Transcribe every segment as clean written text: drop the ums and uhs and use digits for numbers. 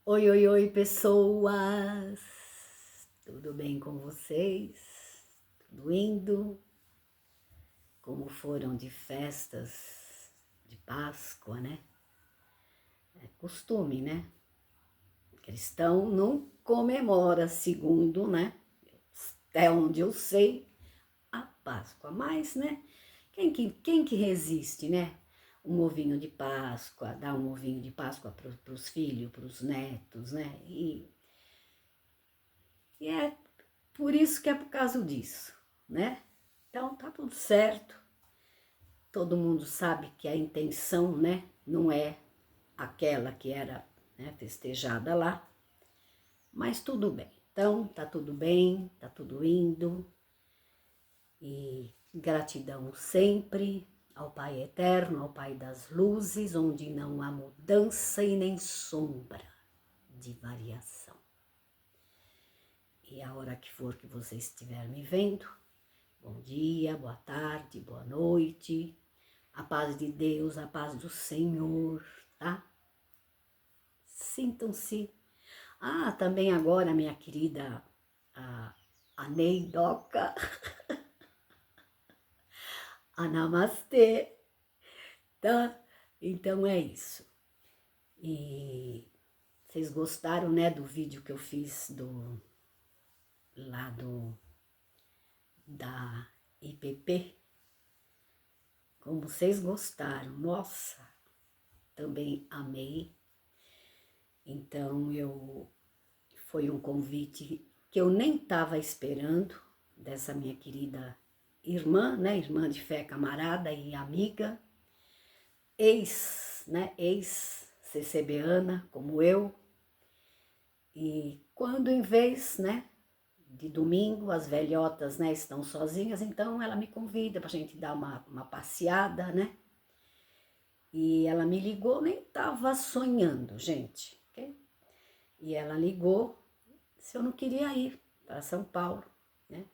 Oi, oi, oi, pessoas! Tudo bem com vocês? Tudo indo? Como foram de festas de Páscoa, né? É costume, né? Cristão não comemora segundo, né? Até onde eu sei, a Páscoa. Mas, né? Quem que resiste, né? Um ovinho de Páscoa, dar um ovinho de Páscoa para os filhos, para os netos, né? E é por isso que é por causa disso, né? Então tá tudo certo. Todo mundo sabe que a intenção, né, não é aquela que era, né, festejada lá, mas tudo bem. Então tá tudo bem, tá tudo indo e gratidão sempre ao Pai Eterno, ao Pai das Luzes, onde não há mudança e nem sombra de variação. E a hora que for que você estiver me vendo, bom dia, boa tarde, boa noite, a paz de Deus, a paz do Senhor, tá? Sintam-se. Ah, também agora, minha querida, a Neidoca, a Namastê, tá? Então é isso. E vocês gostaram, né, do vídeo que eu fiz lá da IPP? Como vocês gostaram, nossa, também amei. Então foi um convite que eu nem estava esperando, dessa minha querida irmã, né, irmã de fé, camarada e amiga, né, ex-CCBana, como eu. E quando em vez, né, de domingo, as velhotas, né, estão sozinhas, então ela me convida para a gente dar uma passeada, né? E ela me ligou, nem estava sonhando, gente, ok? E ela ligou se eu não queria ir para São Paulo, né?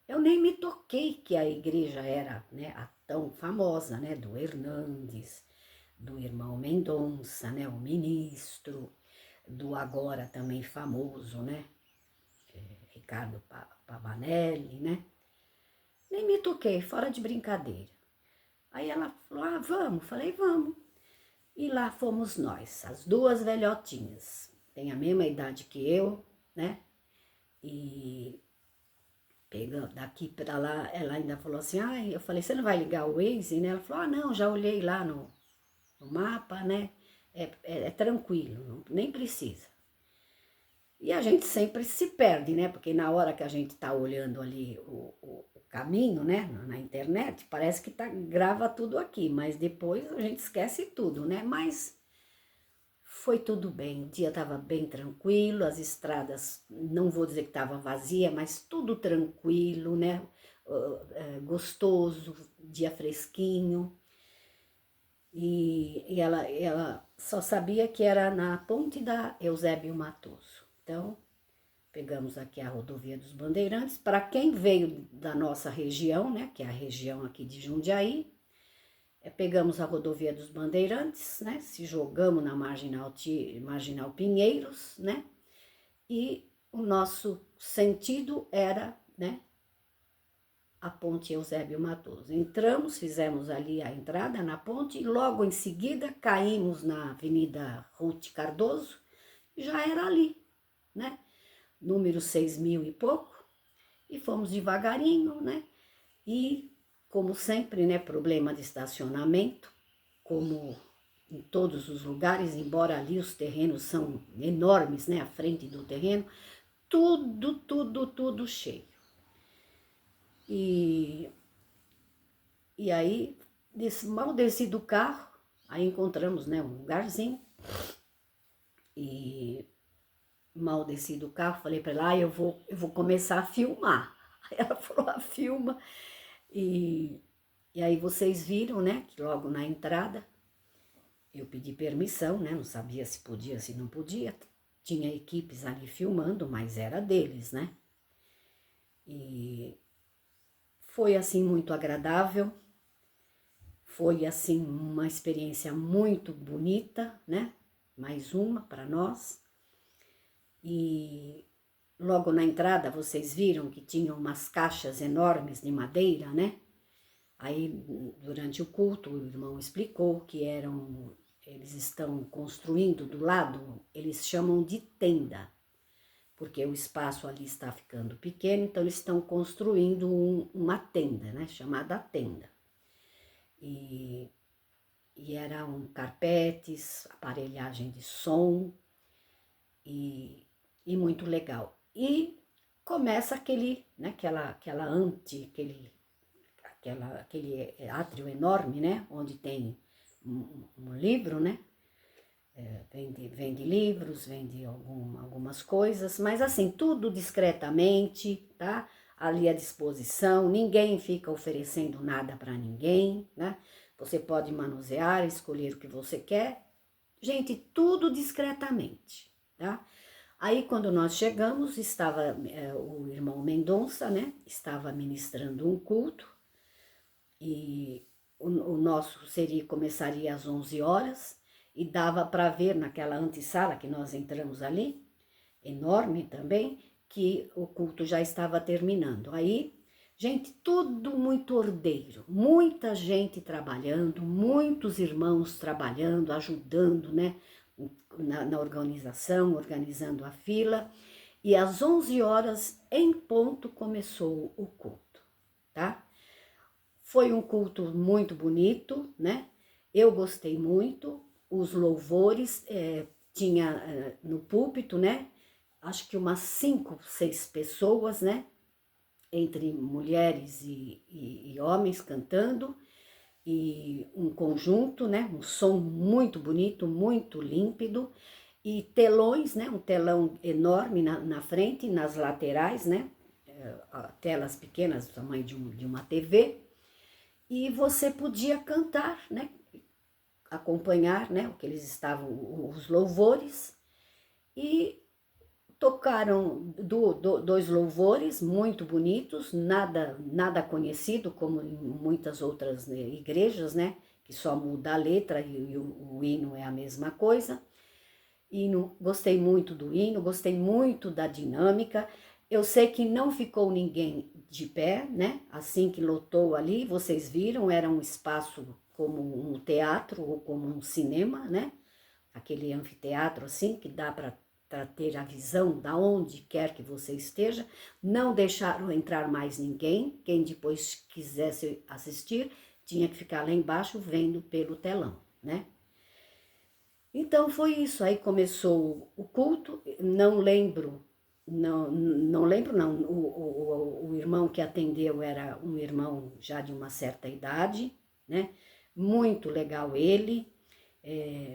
Eu nem me toquei que a igreja era, né, a tão famosa, né, do Hernandes, do irmão Mendonça, né, o ministro, do agora também famoso, né, Ricardo Pavanelli, né? Nem me toquei, fora de brincadeira. Aí ela falou, ah, vamos. Falei, vamos. E lá fomos nós, as duas velhotinhas. Tem a mesma idade que eu, né? E pegando daqui para lá, ela ainda falou assim, ah, eu falei, você não vai ligar o Waze, né? Ela falou, ah, não, já olhei lá no mapa, né? É tranquilo, nem precisa. E a gente sempre se perde, né? Porque na hora que a gente tá olhando ali o caminho, né? Na internet, parece que grava tudo aqui, mas depois a gente esquece tudo, né? Mas foi tudo bem, o dia estava bem tranquilo, as estradas, não vou dizer que estava vazia, mas tudo tranquilo, né? Gostoso, dia fresquinho. E ela só sabia que era na ponte da Eusébio Matoso. Então, pegamos aqui a rodovia dos Bandeirantes. Para quem veio da nossa região, né? Que é a região aqui de Jundiaí, pegamos a rodovia dos Bandeirantes, né? Se jogamos na Marginal Pinheiros, né? E o nosso sentido era, né? A ponte Eusébio Matoso. Entramos, fizemos ali a entrada na ponte e logo em seguida caímos na Avenida Ruth Cardoso, já era ali, né? Número 6.000 e pouco, e fomos devagarinho, né? E, como sempre, né? Problema de estacionamento, como em todos os lugares, embora ali os terrenos são enormes, né? À frente do terreno, tudo cheio. E aí, mal desci do carro, aí encontramos, né, um lugarzinho, e mal desci do carro, falei para ela, eu vou começar a filmar. Aí ela falou, filma. E aí vocês viram, né, que logo na entrada, eu pedi permissão, né, não sabia se podia, se não podia. Tinha equipes ali filmando, mas era deles, né. E foi, assim, muito agradável. Foi, assim, uma experiência muito bonita, né? Mais uma para nós. E logo na entrada vocês viram que tinham umas caixas enormes de madeira, né? Aí, durante o culto, o irmão explicou que eles estão construindo do lado, eles chamam de tenda, porque o espaço ali está ficando pequeno, então eles estão construindo uma tenda, né? Chamada tenda. E eram carpetes, aparelhagem de som e muito legal. E começa aquele átrio enorme, né? Onde tem um livro, né? Vende livros, vende algumas coisas, mas assim, tudo discretamente, tá? Ali à disposição, ninguém fica oferecendo nada para ninguém, né? Você pode manusear, escolher o que você quer. Gente, tudo discretamente, tá? Aí, quando nós chegamos, estava o irmão Mendonça, né? Estava ministrando um culto e o nosso começaria às 11 horas e dava para ver naquela antessala que nós entramos ali, enorme também, que o culto já estava terminando. Aí, gente, tudo muito ordeiro, muita gente trabalhando, muitos irmãos trabalhando, ajudando, né, na organização, organizando a fila, e às 11 horas em ponto começou o culto, tá? Foi um culto muito bonito, né? Eu gostei muito, os louvores, tinha no púlpito, né? Acho que umas 5, 6 pessoas, né? Entre mulheres e homens cantando, e um conjunto, né? Um som muito bonito, muito límpido, e telões, né? Um telão enorme na frente e nas laterais, né? Telas pequenas, do tamanho de uma TV, e você podia cantar, né? Acompanhar, né? O que eles estavam, os louvores, e tocaram dois louvores muito bonitos, nada conhecido, como em muitas outras, né, igrejas, né? Que só muda a letra e o hino é a mesma coisa. Gostei muito do hino, gostei muito da dinâmica. Eu sei que não ficou ninguém de pé, né? Assim que lotou ali, vocês viram, era um espaço como um teatro ou como um cinema, né? Aquele anfiteatro assim que dá para ter a visão da onde quer que você esteja. Não deixaram entrar mais ninguém. Quem depois quisesse assistir tinha que ficar lá embaixo vendo pelo telão, né? Então foi isso, aí começou o culto, não lembro, não lembro não, o irmão que atendeu era um irmão já de uma certa idade, né? Muito legal ele,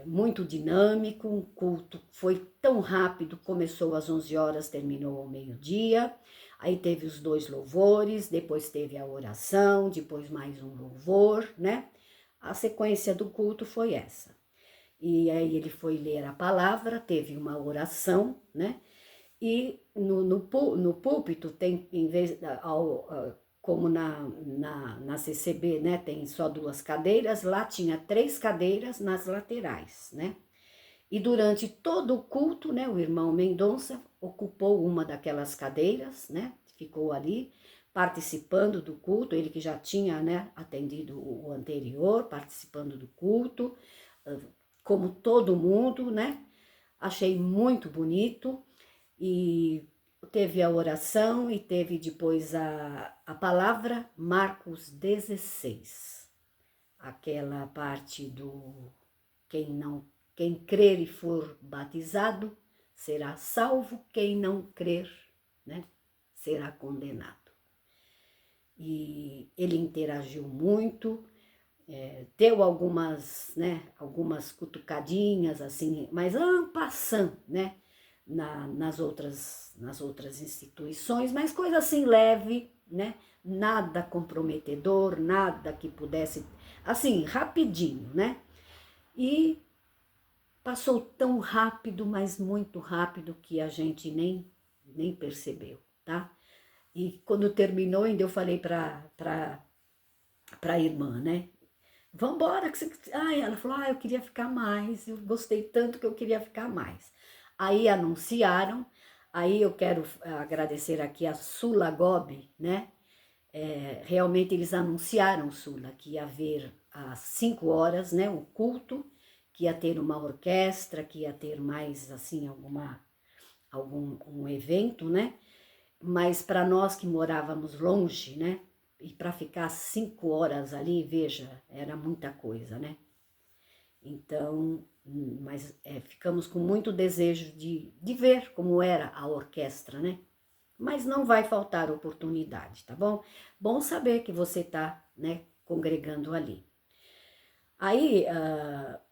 muito dinâmico, um culto foi tão rápido, começou às 11 horas, terminou ao meio-dia, aí teve os 2 louvores, depois teve a oração, depois mais um louvor, né? A sequência do culto foi essa. E aí ele foi ler a palavra, teve uma oração, né? E no púlpito tem, em vez, como na CCB, né, tem só 2 cadeiras, lá tinha 3 cadeiras nas laterais, né? E durante todo o culto, né, o irmão Mendonça ocupou uma daquelas cadeiras, né? Ficou ali participando do culto, ele que já tinha, né, atendido o anterior, participando do culto, como todo mundo, né? Achei muito bonito e teve a oração e teve depois a palavra Marcos 16, aquela parte do quem crer e for batizado será salvo, quem não crer, né, será condenado. E ele interagiu muito, deu algumas cutucadinhas, assim, mas passando, né, nas outras instituições, mas coisa assim leve, né, nada comprometedor, nada que pudesse, assim, rapidinho, né, e passou tão rápido, mas muito rápido, que a gente nem percebeu, tá? E quando terminou, ainda eu falei pra irmã, né, vambora, que você... ela falou, eu queria ficar mais, eu gostei tanto que eu queria ficar mais. Aí anunciaram, aí eu quero agradecer aqui a Sula Gobi, né? Realmente eles anunciaram, Sula, que ia haver às 5 horas, né, o culto, que ia ter uma orquestra, que ia ter mais, assim, algum um evento, né? Mas para nós que morávamos longe, né? E para ficar 5 horas ali, veja, era muita coisa, né? Então, mas ficamos com muito desejo de ver como era a orquestra, né? Mas não vai faltar oportunidade, tá bom? Bom saber que você está, né, congregando ali. Aí,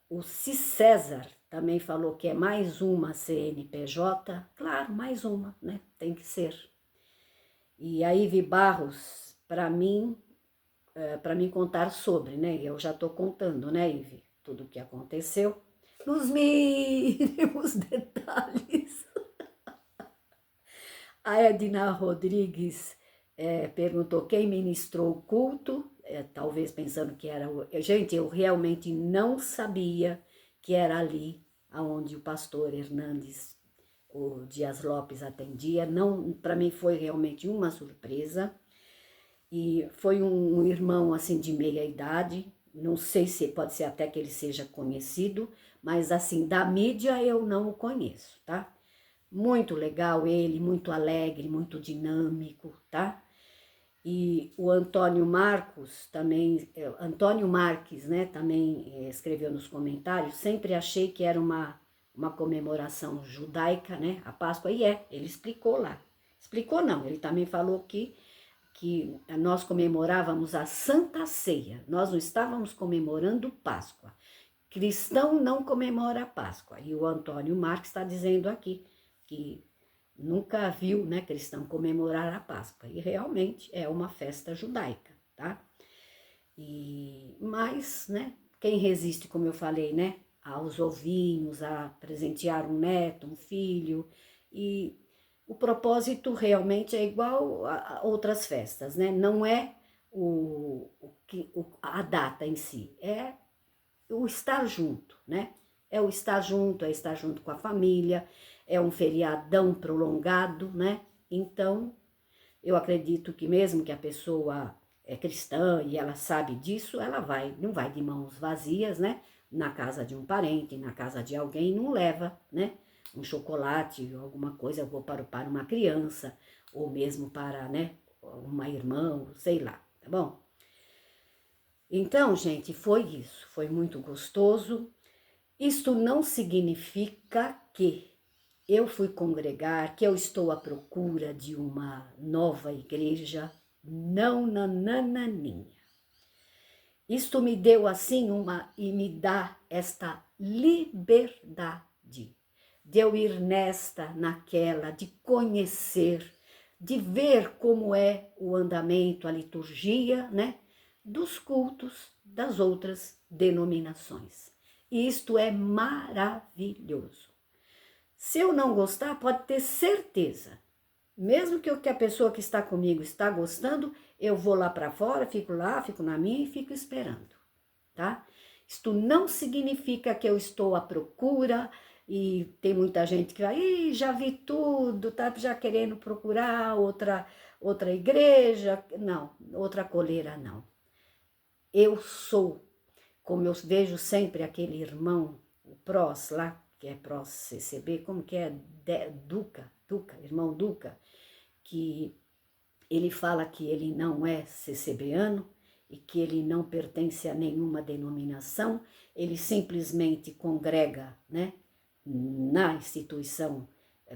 o Cis César também falou que é mais uma CNPJ. Claro, mais uma, né? Tem que ser. E a Ive Barros, para mim contar sobre, né? Eu já estou contando, né, Ive? Tudo o que aconteceu. Nos mínimos detalhes. A Edna Rodrigues perguntou quem ministrou o culto, talvez pensando que era o... Gente, eu realmente não sabia que era ali onde o pastor Hernandes, o Dias Lopes, atendia. Não, para mim foi realmente uma surpresa. E foi um irmão assim de meia idade, não sei se pode ser até que ele seja conhecido, mas assim, da mídia eu não o conheço, tá? Muito legal ele, muito alegre, muito dinâmico, tá? E o Antônio Marcos também, Antônio Marques, né, também escreveu nos comentários, sempre achei que era uma comemoração judaica, né, a Páscoa, e ele explicou lá. Explicou não, ele também falou que nós comemorávamos a Santa Ceia, nós não estávamos comemorando Páscoa. Cristão não comemora a Páscoa. E o Antônio Marques está dizendo aqui que nunca viu, né, cristão comemorar a Páscoa. E realmente é uma festa judaica, tá? Mas, né, quem resiste, como eu falei, né, aos ovinhos, a presentear um neto, um filho, e o propósito realmente é igual a outras festas, né? Não é a data em si, é o estar junto, né? É o estar junto, é estar junto com a família, é um feriadão prolongado, né? Então, eu acredito que mesmo que a pessoa é cristã e ela sabe disso, ela não vai de mãos vazias, né? Na casa de um parente, na casa de alguém, não leva, né? Um chocolate, alguma coisa, eu vou para uma criança, ou mesmo para, né, uma irmã, sei lá, tá bom? Então, gente, foi isso, foi muito gostoso. Isto não significa que eu fui congregar, que eu estou à procura de uma nova igreja. Não, nanananinha. Isto me deu assim e me dá esta liberdade de eu ir nesta, naquela, de conhecer, de ver como é o andamento, a liturgia, né, dos cultos das outras denominações. E isto é maravilhoso. Se eu não gostar, pode ter certeza. Mesmo que a pessoa que está comigo está gostando, eu vou lá para fora, fico lá, fico na minha e fico esperando, tá? Isto não significa que eu estou à procura e tem muita gente que vai, já vi tudo, tá já querendo procurar outra igreja, não, outra coleira não. Eu sou, como eu vejo sempre aquele irmão, o Prós lá, que é Prós CCB, como que é? Duca, irmão Duca, que ele fala que ele não é CCBano e que ele não pertence a nenhuma denominação, ele simplesmente congrega, né, na instituição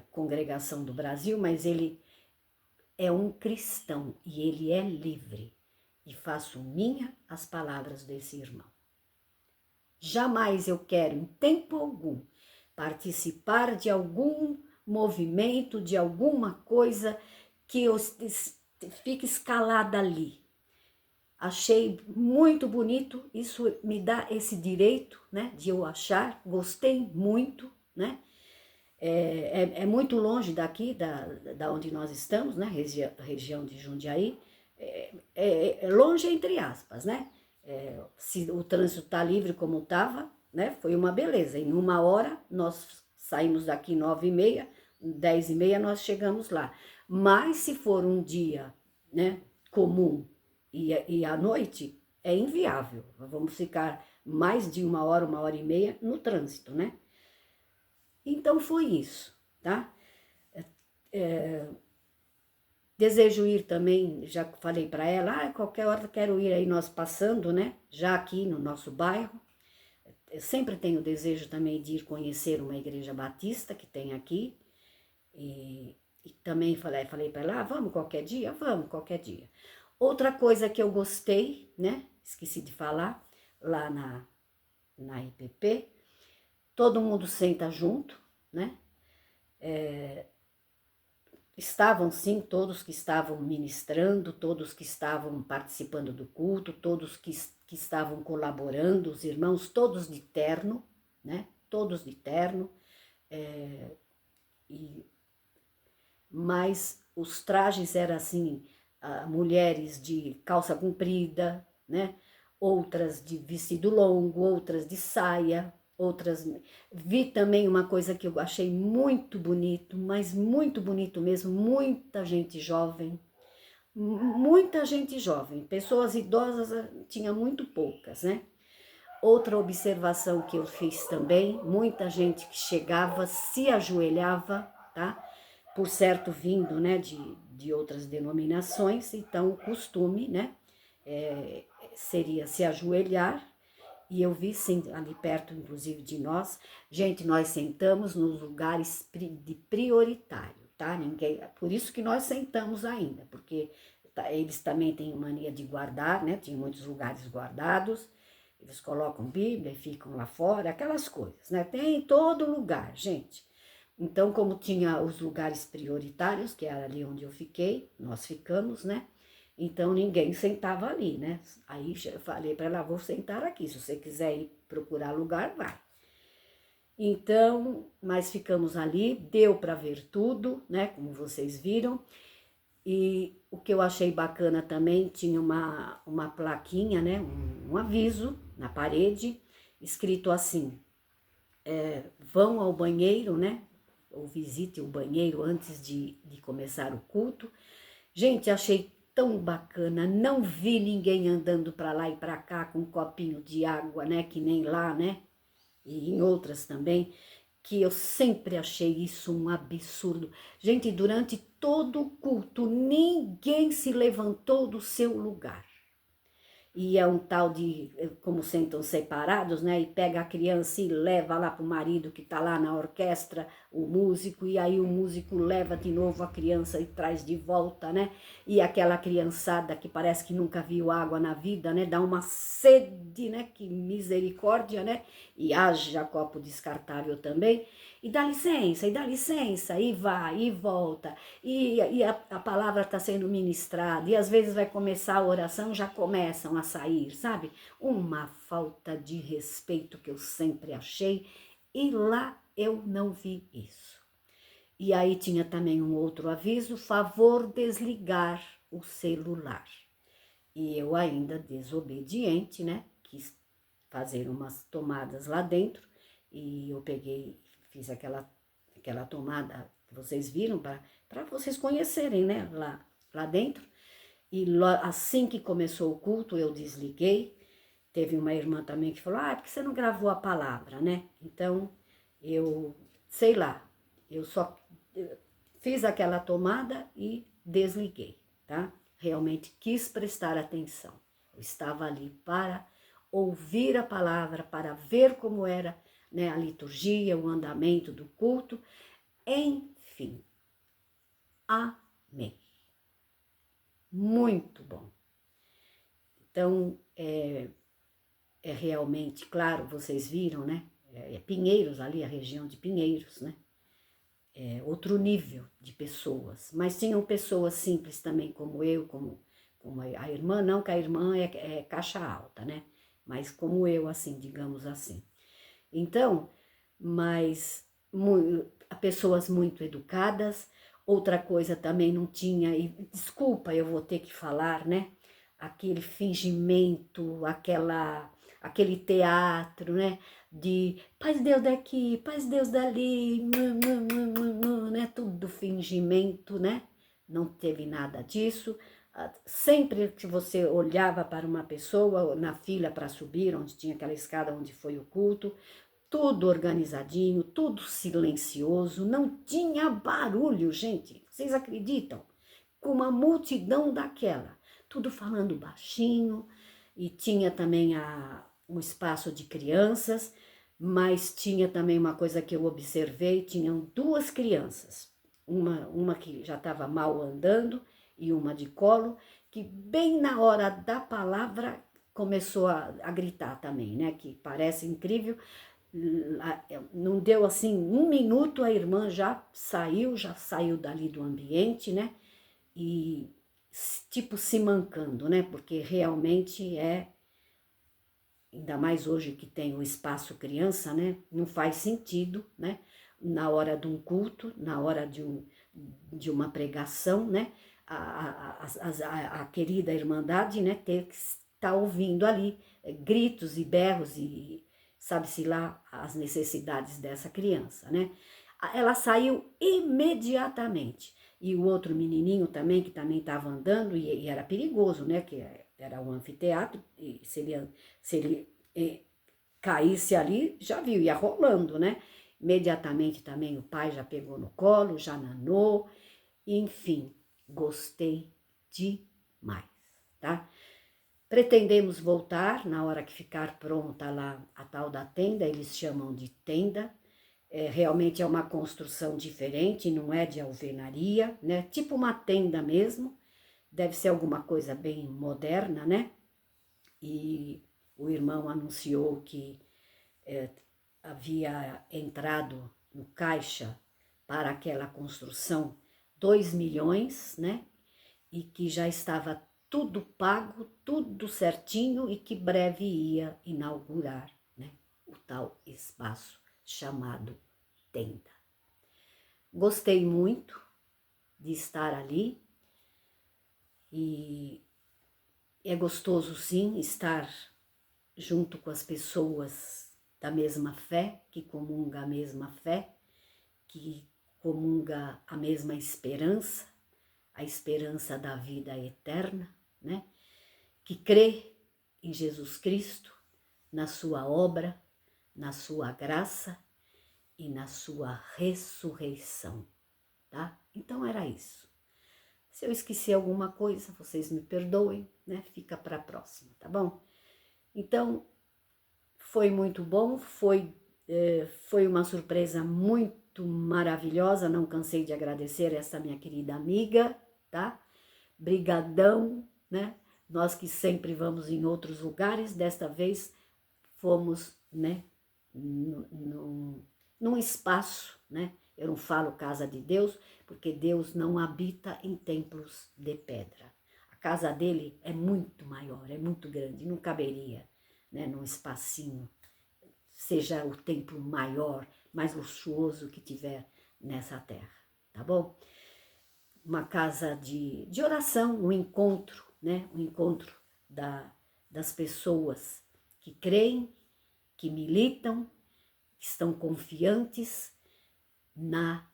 Congregação do Brasil, mas ele é um cristão e ele é livre. E faço minha as palavras desse irmão. Jamais eu quero, em tempo algum, participar de algum movimento, de alguma coisa que eu fique escalada ali. Achei muito bonito, isso me dá esse direito, né, de eu achar, gostei muito, né, é muito longe daqui, da onde nós estamos, né, região de Jundiaí, é longe entre aspas, né, se o trânsito está livre como estava, né, foi uma beleza, em 1 hora nós saímos daqui 9h30, 10h30 nós chegamos lá. Mas se for um dia, né, comum e à noite, é inviável. Vamos ficar mais de 1 hora e meia no trânsito, né? Então foi isso, tá? Desejo ir também, já falei para ela, qualquer hora quero ir aí nós passando, né? Já aqui no nosso bairro. Eu sempre tenho desejo também de ir conhecer uma igreja batista que tem aqui. E também falei para ela, vamos qualquer dia? Vamos qualquer dia. Outra coisa que eu gostei, né? Esqueci de falar, lá na IPP, todo mundo senta junto, né? Estavam sim todos que estavam ministrando, todos que estavam participando do culto, todos que estavam colaborando, os irmãos, todos de terno, né? Todos de terno, mas os trajes eram assim, mulheres de calça comprida, né? Outras de vestido longo, outras de saia, outras... Vi também uma coisa que eu achei muito bonito, mas muito bonito mesmo, muita gente jovem, pessoas idosas tinha muito poucas, né? Outra observação que eu fiz também, muita gente que chegava, se ajoelhava, tá? Por certo vindo, né, de outras denominações, então o costume, né, seria se ajoelhar, e eu vi sim, ali perto, inclusive de nós, gente, nós sentamos nos lugares de prioritário, tá? Ninguém, por isso que nós sentamos ainda, porque eles também têm mania de guardar, né? Tinha muitos lugares guardados, eles colocam Bíblia e ficam lá fora, aquelas coisas, né? Tem em todo lugar, gente. Então, como tinha os lugares prioritários, que era ali onde eu fiquei, nós ficamos, né? Então, ninguém sentava ali, né? Aí eu falei para ela, vou sentar aqui, se você quiser ir procurar lugar, vai. Então, mas ficamos ali, deu para ver tudo, né? Como vocês viram. E o que eu achei bacana também, tinha uma plaquinha, né? Um aviso na parede, escrito assim, vão ao banheiro, né? Ou visite o banheiro antes de começar o culto. Gente, achei tão bacana, não vi ninguém andando para lá e para cá com um copinho de água, né? Que nem lá, né? E em outras também, que eu sempre achei isso um absurdo. Gente, durante todo o culto, ninguém se levantou do seu lugar. E é um tal de, como sentam separados, né? E pega a criança e leva lá pro marido que tá lá na orquestra, o músico, e aí o músico leva de novo a criança e traz de volta, né? E aquela criançada que parece que nunca viu água na vida, né? Dá uma sede, né? Que misericórdia, né? E haja copo descartável também. E dá licença, e vai, e volta, e a palavra está sendo ministrada, e às vezes vai começar a oração, já começam a sair, sabe? Uma falta de respeito que eu sempre achei, e lá eu não vi isso. E aí tinha também um outro aviso, favor desligar o celular. E eu ainda desobediente, né? Quis fazer umas tomadas lá dentro, e eu peguei, fiz aquela tomada que vocês viram, para vocês conhecerem, né, lá dentro. E assim que começou o culto, eu desliguei. Teve uma irmã também que falou, porque você não gravou a palavra, né? Então, eu, sei lá, eu só fiz aquela tomada e desliguei, tá? Realmente quis prestar atenção. Eu estava ali para ouvir a palavra, para ver como era, né, a liturgia, o andamento do culto. Enfim, amém. Muito bom. Então, é realmente, claro, vocês viram, né? Pinheiros ali, a região de Pinheiros, né? Outro nível de pessoas. Mas tinham pessoas simples também, como eu, como a irmã, não que a irmã é caixa alta, né? Mas como eu, assim, digamos assim. Então, mas pessoas muito educadas. Outra coisa também não tinha, e desculpa, eu vou ter que falar, né? Aquele fingimento, aquele teatro, né? de paz Deus daqui, paz Deus dali, né? Tudo fingimento, né? Não teve nada disso. Sempre que você olhava para uma pessoa na fila para subir, onde tinha aquela escada onde foi o culto, tudo organizadinho, tudo silencioso, não tinha barulho, gente. Vocês acreditam? Com uma multidão daquela, tudo falando baixinho, e tinha também um espaço de crianças, mas tinha também uma coisa que eu observei, tinham duas crianças, uma que já estava mal andando e uma de colo, que bem na hora da palavra começou a gritar também, né? Que parece incrível. Não deu assim 1 minuto, a irmã já saiu dali do ambiente, né? E tipo se mancando, né? Porque realmente ainda mais hoje que tem o espaço criança, né? Não faz sentido, né? Na hora de um culto, na hora de uma pregação, né? A querida Irmandade, né? Ter que estar ouvindo ali gritos e berros e sabe-se lá as necessidades dessa criança, né? Ela saiu imediatamente. E o outro menininho também, que também estava andando, e era perigoso, né? Que era um anfiteatro, e se ele caísse ali, já viu, ia rolando, né? Imediatamente também o pai já pegou no colo, já nanou, enfim, gostei demais, tá? Pretendemos voltar na hora que ficar pronta lá a tal da tenda, eles chamam de tenda. Realmente é uma construção diferente, não é de alvenaria, né? Tipo uma tenda mesmo, deve ser alguma coisa bem moderna, né? E o irmão anunciou que havia entrado no caixa para aquela construção 2 milhões, né? E que já estava tudo pago, tudo certinho e que breve ia inaugurar, né? O tal espaço chamado tenda. Gostei muito de estar ali e é gostoso sim estar junto com as pessoas da mesma fé, que comunga a mesma fé, que comunga a mesma esperança, a esperança da vida eterna, né? Que crê em Jesus Cristo, na sua obra, na sua graça e na sua ressurreição, tá? Então era isso. Se eu esqueci alguma coisa, vocês me perdoem, né? Fica para a próxima, tá bom? Então, foi muito bom, foi uma surpresa muito maravilhosa, não cansei de agradecer essa minha querida amiga, tá? Brigadão, né? Nós que sempre vamos em outros lugares, desta vez fomos, né, num espaço, né? Eu não falo casa de Deus, porque Deus não habita em templos de pedra. A casa dele é muito maior, é muito grande, não caberia, né, num espacinho, seja o templo maior, mais luxuoso que tiver nessa terra, tá bom? Uma casa de oração, um encontro, né? Um encontro das pessoas que creem, que militam, que estão confiantes na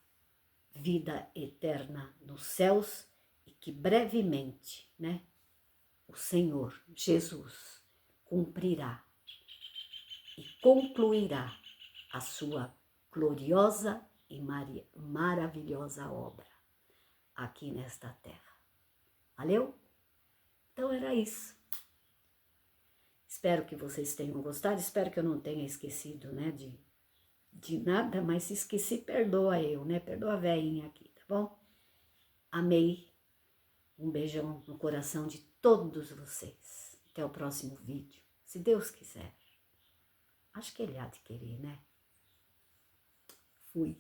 vida eterna nos céus e que brevemente, né, o Senhor Jesus cumprirá e concluirá a sua gloriosa e maravilhosa obra aqui nesta terra. Valeu? Então era isso. Espero que vocês tenham gostado, espero que eu não tenha esquecido, né, de nada, mas se esqueci, perdoa eu, né, perdoa a velhinha aqui, tá bom? Amei, um beijão no coração de todos vocês. Até o próximo vídeo, se Deus quiser. Acho que ele há de querer, né? Fui.